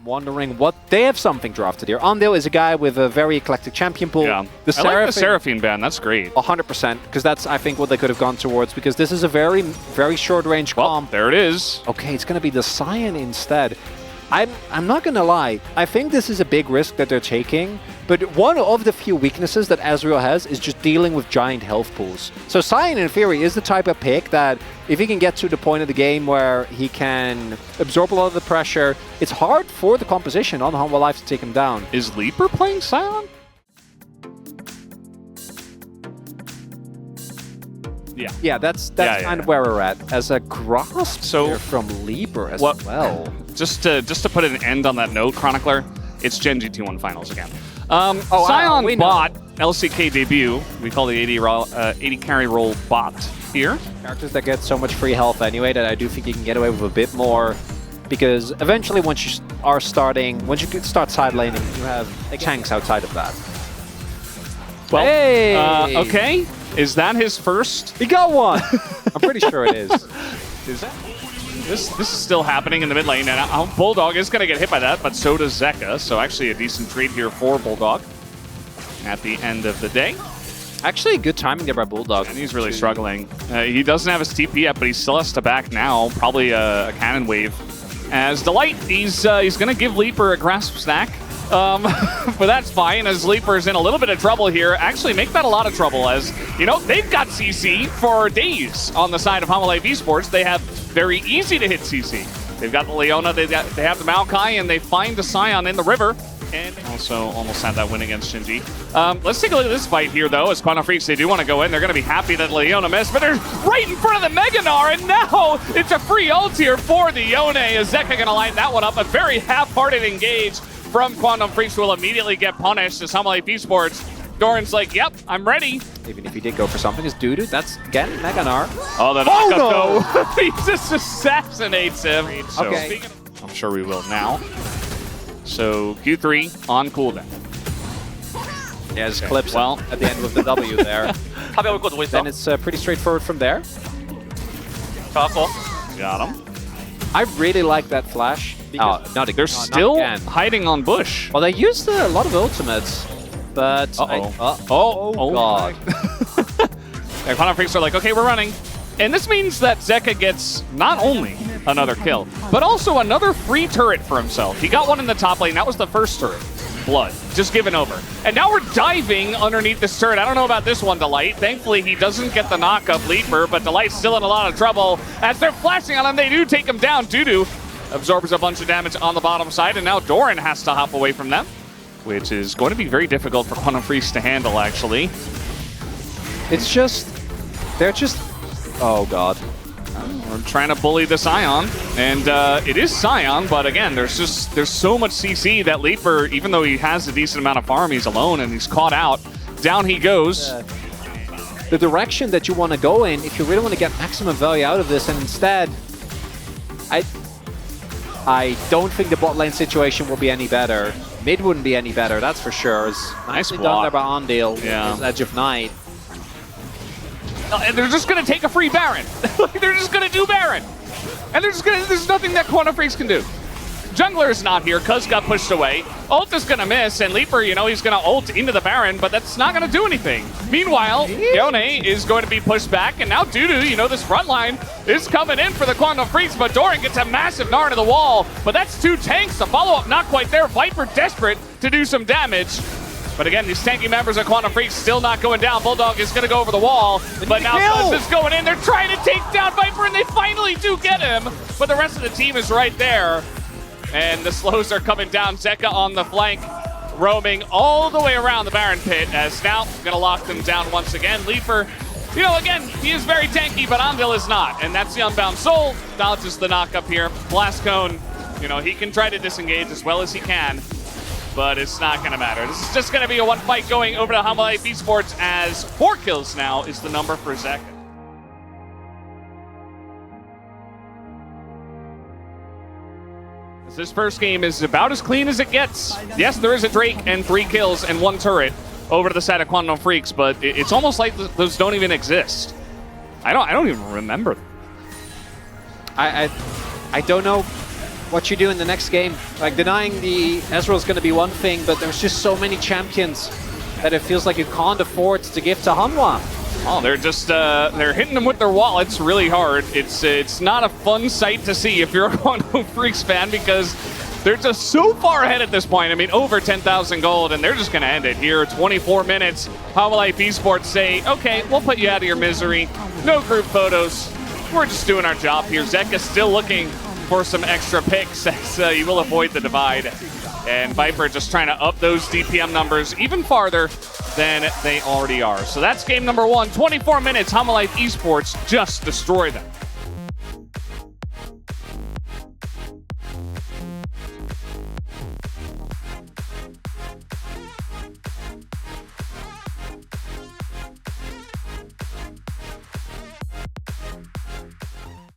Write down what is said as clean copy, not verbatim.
wondering what they have something drafted here. Andil is a guy with a very eclectic champion pool. Yeah, I like the Seraphine ban. That's great. 100%, because that's, I think, what they could have gone towards, because this is a very, very short-range comp. There it is. Okay, it's going to be the Cyan instead. I'm not going to lie. I think this is a big risk that they're taking, but one of the few weaknesses that Ezreal has is just dealing with giant health pools. So Cyan, in theory, is the type of pick that if he can get to the point of the game where he can absorb a lot of the pressure, it's hard for the composition on Humble Life to take him down. Is Leaper playing Sion? Yeah, that's kind of where we're at. As a grasp from Leaper as well. Just to put an end on that note, Chronicler, it's Gen G2-1 Finals again. Sion bot LCK debut. We call the 80 carry roll bot here. Characters that get so much free health anyway that I do think you can get away with a bit more, because eventually once you start side laning, you have tanks outside of that. Well, hey! Okay. Is that his first? He got one! I'm pretty sure it is. Is that? This is still happening in the mid lane, and Bulldog is going to get hit by that, but so does Zeka, so actually a decent trade here for Bulldog at the end of the day. Actually, good timing there by Bulldog. And he's really struggling. He doesn't have his TP yet, but he still has to back now, probably a cannon wave. As Delight, he's going to give Leaper a grasp stack. But that's fine, as Leaper's in a little bit of trouble here. Actually, make that a lot of trouble, as, you know, they've got CC for days on the side of Humble Life Esports. They have very easy to hit CC. They've got the Leona, they have the Maokai, and they find the Sion in the river. And also almost had that win against Shinji. Let's take a look at this fight here, though, as Quantum Freaks, they do want to go in. They're going to be happy that Leona missed, but they're right in front of the Meganar, and now it's a free ult here for the Yone. Is Zeka going to line that one up? A very half-hearted engage from Quantum Freaks will immediately get punished as Humble Life Esports. Doran's like, yep, I'm ready. Even if he did go for something, it's Dudu. That's, again, Meganar. Oh, the knockup, though. He just assassinates him. So, okay. I'm sure we will now. So, Q3 on cooldown. Yeah, just clips at the end with the W there. Then it's pretty straightforward from there. Got him. I really like that flash. They're still hiding on bush. Well, they used a lot of ultimates, but... Oh God. And Quantum Freaks are like, okay, we're running. And this means that Zeka gets not only another kill, but also another free turret for himself. He got one in the top lane. That was the first turret. Blood. Just given over. And now we're diving underneath this turret. I don't know about this one, Delight. Thankfully, he doesn't get the knock-up Leaper, but Delight's still in a lot of trouble. As they're flashing on him, they do take him down. Dudu absorbs a bunch of damage on the bottom side, and now Doran has to hop away from them, which is going to be very difficult for Quantum Freaks to handle, actually. It's just... They're just... Oh, God. We're trying to bully the Sion, and it is Sion, but again, there's so much CC that Leaper, even though he has a decent amount of farm, he's alone and he's caught out. Down he goes. The direction that you want to go in, if you really want to get maximum value out of this, and instead, I don't think the bot lane situation will be any better. Mid wouldn't be any better, that's for sure. It's nicely done there by Andil. Yeah. Edge of Night. And they're just going to take a free Baron. They're just going to do Baron. And there's nothing that Quantum Freaks can do. Jungler is not here. Cuz got pushed away. Ult is going to miss, and Leaper, you know, he's going to ult into the Baron, but that's not going to do anything. Meanwhile, Yone is going to be pushed back, and now Dudu, you know, this front line is coming in for the Quantum Freaks, but Doran gets a massive Gnar to the wall, but that's two tanks. The follow-up not quite there. Viper desperate to do some damage. But again, these tanky members of Quantum Freaks still not going down. Bulldog is going to go over the wall, but now Cuz is going in. They're trying to take down Viper, and they finally do get him, but the rest of the team is right there. And the slows are coming down. Zeka on the flank, roaming all the way around the Baron pit, as now going to lock them down once again. Leaper, you know, again, he is very tanky, but Andil is not, and that's the Unbound Soul. Dodges the knock up here. Blast Cone, you know, he can try to disengage as well as he can, but it's not going to matter. This is just going to be a one fight going over to Humble Life Esports, as 4 kills now is the number for Zeka. This first game is about as clean as it gets. Yes, there is a Drake and 3 kills and 1 turret over to the side of Quantum Freaks, but it's almost like those don't even exist. I don't even remember. I don't know what you do in the next game. Like, denying the Ezreal is going to be one thing, but there's just so many champions that it feels like you can't afford to give to Hanwha. Oh, they're just they're hitting them with their wallets really hard. It's not a fun sight to see if you're a Quantum Freaks fan, because they're just so far ahead at this point. I mean, over 10,000 gold, and they're just going to end it here. 24 minutes. Half-Life Esports say, okay, we'll put you out of your misery. No group photos. We're just doing our job here. Zeka still looking for some extra picks, as you will avoid the divide. And Viper just trying to up those DPM numbers even farther than they already are. So that's game number 1. 24 minutes. Half-Life Esports just destroy them.